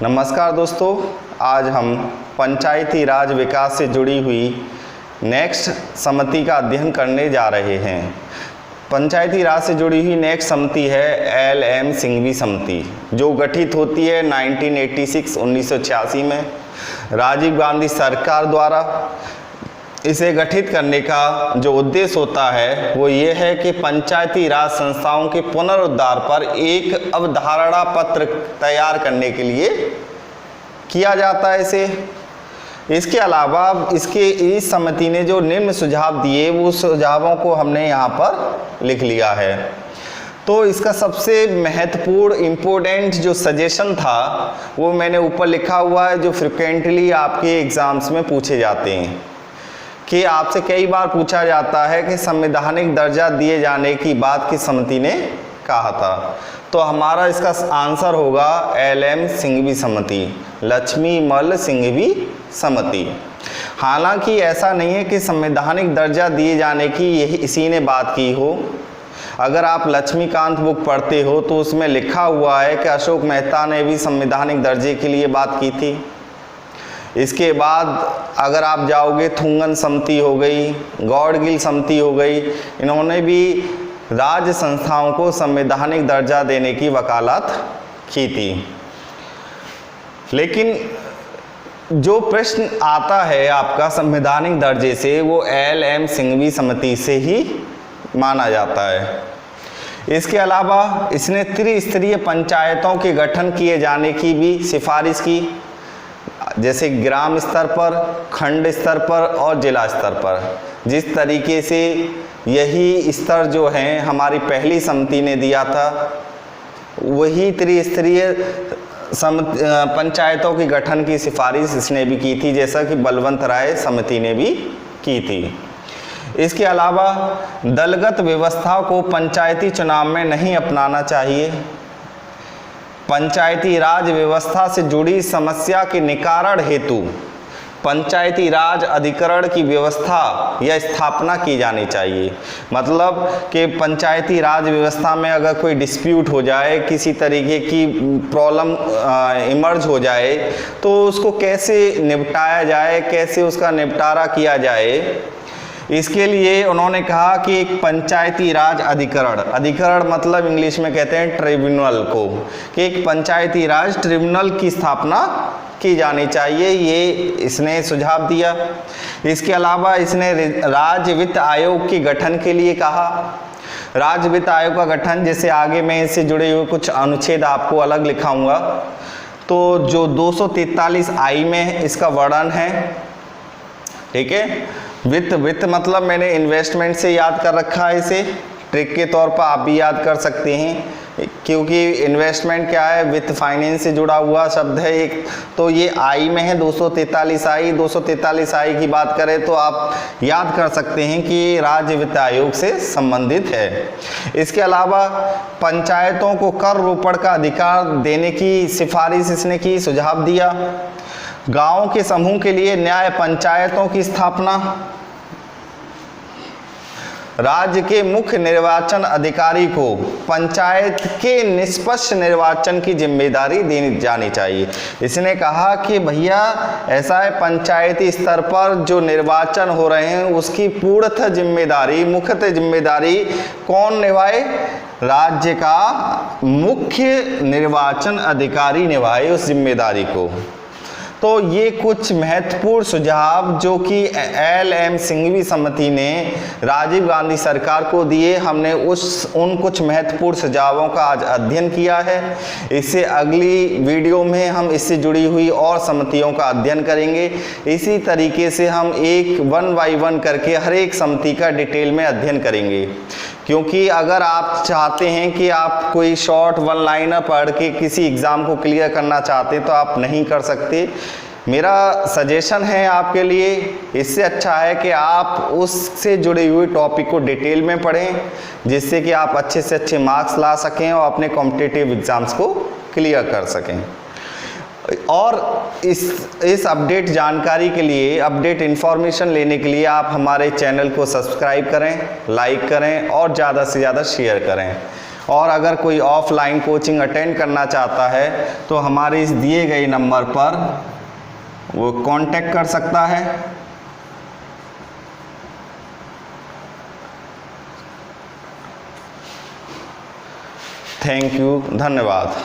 नमस्कार दोस्तों, आज हम पंचायती राज विकास से जुड़ी हुई नेक्स्ट समिति का अध्ययन करने जा रहे हैं। पंचायती राज से जुड़ी हुई नेक्स्ट समिति है एल.एम. सिंघवी समिति, जो गठित होती है 1986 में राजीव गांधी सरकार द्वारा। इसे गठित करने का जो उद्देश्य होता है वो ये है कि पंचायती राज संस्थाओं के पुनरुद्धार पर एक अवधारणा पत्र तैयार करने के लिए किया जाता है इसे। इसके अलावा इस समिति ने जो निम्न सुझाव दिए वो सुझावों को हमने यहाँ पर लिख लिया है। तो इसका सबसे महत्वपूर्ण इम्पोर्टेंट जो सजेशन था वो मैंने ऊपर लिखा हुआ है, जो फ्रिक्वेंटली आपके एग्ज़ाम्स में पूछे जाते हैं कि आपसे कई बार पूछा जाता है कि संवैधानिक दर्जा दिए जाने की बात किस समिति ने कहा था। तो हमारा इसका आंसर होगा एल.एम. सिंघवी समिति, लक्ष्मीमल सिंघवी समिति। हालांकि ऐसा नहीं है कि संवैधानिक दर्जा दिए जाने की यही इसी ने बात की हो। अगर आप लक्ष्मीकांत बुक पढ़ते हो तो उसमें लिखा हुआ है कि अशोक मेहता ने भी संवैधानिक दर्जे के लिए बात की थी। इसके बाद अगर आप जाओगे, थुंगन समिति हो गई, गौड़गिल समिति हो गई, इन्होंने भी राज्य संस्थाओं को संवैधानिक दर्जा देने की वकालत की थी। लेकिन जो प्रश्न आता है आपका संवैधानिक दर्जे से वो एल.एम. सिंघवी समिति से ही माना जाता है। इसके अलावा इसने त्रिस्तरीय पंचायतों के गठन किए जाने की भी सिफारिश की, जैसे ग्राम स्तर पर, खंड स्तर पर और जिला स्तर पर। जिस तरीके से यही स्तर जो हैं हमारी पहली समिति ने दिया था, वही त्रिस्तरीय पंचायतों के गठन की सिफारिश इसने भी की थी, जैसा कि बलवंत राय समिति ने भी की थी। इसके अलावा दलगत व्यवस्था को पंचायती चुनाव में नहीं अपनाना चाहिए। पंचायती राज व्यवस्था से जुड़ी समस्या के निवारण हेतु पंचायती राज अधिकरण की व्यवस्था या स्थापना की जानी चाहिए। मतलब कि पंचायती राज व्यवस्था में अगर कोई डिस्प्यूट हो जाए, किसी तरीके की प्रॉब्लम इमर्ज हो जाए, तो उसको कैसे निपटाया जाए, कैसे उसका निपटारा किया जाए, इसके लिए उन्होंने कहा कि एक पंचायती राज अधिकरण मतलब इंग्लिश में कहते हैं ट्रिब्यूनल को, कि एक पंचायती राज ट्रिब्यूनल की स्थापना की जानी चाहिए, ये इसने सुझाव दिया। इसके अलावा इसने राज्य वित्त आयोग के गठन के लिए कहा। राज्य वित्त आयोग का गठन, जैसे आगे मैं इससे जुड़े हुए कुछ अनुच्छेद आपको अलग लिखाऊंगा, तो जो 243 में इसका वर्णन है, ठीक है। वित्त मतलब मैंने इन्वेस्टमेंट से याद कर रखा है, इसे ट्रिक के तौर पर आप भी याद कर सकते हैं, क्योंकि इन्वेस्टमेंट क्या है, वित्त फाइनेंस से जुड़ा हुआ शब्द है एक। तो ये आई में है 243 की बात करें तो आप याद कर सकते हैं कि राज्य वित्त आयोग से संबंधित है। इसके अलावा पंचायतों को कर रोपण का अधिकार देने की सिफारिश इसने की, सुझाव दिया। गांवों के समूह के लिए न्याय पंचायतों की स्थापना, राज्य के मुख्य निर्वाचन अधिकारी को पंचायत के निष्पक्ष निर्वाचन की जिम्मेदारी दी जानी चाहिए। इसने कहा कि भैया ऐसा है, पंचायती स्तर पर जो निर्वाचन हो रहे हैं उसकी पूर्णतः जिम्मेदारी, मुख्यतः जिम्मेदारी कौन निभाए? राज्य का मुख्य निर्वाचन अधिकारी निभाए उस जिम्मेदारी को। तो ये कुछ महत्वपूर्ण सुझाव जो कि एल.एम. सिंघवी समिति ने राजीव गांधी सरकार को दिए, हमने उन कुछ महत्वपूर्ण सुझावों का आज अध्ययन किया है। इससे अगली वीडियो में हम इससे जुड़ी हुई और समितियों का अध्ययन करेंगे। इसी तरीके से हम एक 1 बाय 1 करके हर एक समिति का डिटेल में अध्ययन करेंगे, क्योंकि अगर आप चाहते हैं कि आप कोई शॉर्ट 1 लाइनर पढ़ के किसी एग्ज़ाम को क्लियर करना चाहते हैं तो आप नहीं कर सकते। मेरा सजेशन है आपके लिए, इससे अच्छा है कि आप उससे जुड़े हुए टॉपिक को डिटेल में पढ़ें, जिससे कि आप अच्छे से अच्छे मार्क्स ला सकें और अपने कॉम्पिटिटिव एग्ज़ाम्स को क्लियर कर सकें। और इस अपडेट जानकारी के लिए, अपडेट इन्फॉर्मेशन लेने के लिए आप हमारे चैनल को सब्सक्राइब करें, लाइक करें और ज़्यादा से ज़्यादा शेयर करें। और अगर कोई ऑफलाइन कोचिंग अटेंड करना चाहता है तो हमारे इस दिए गए नंबर पर वो कांटेक्ट कर सकता है। थैंक यू, धन्यवाद।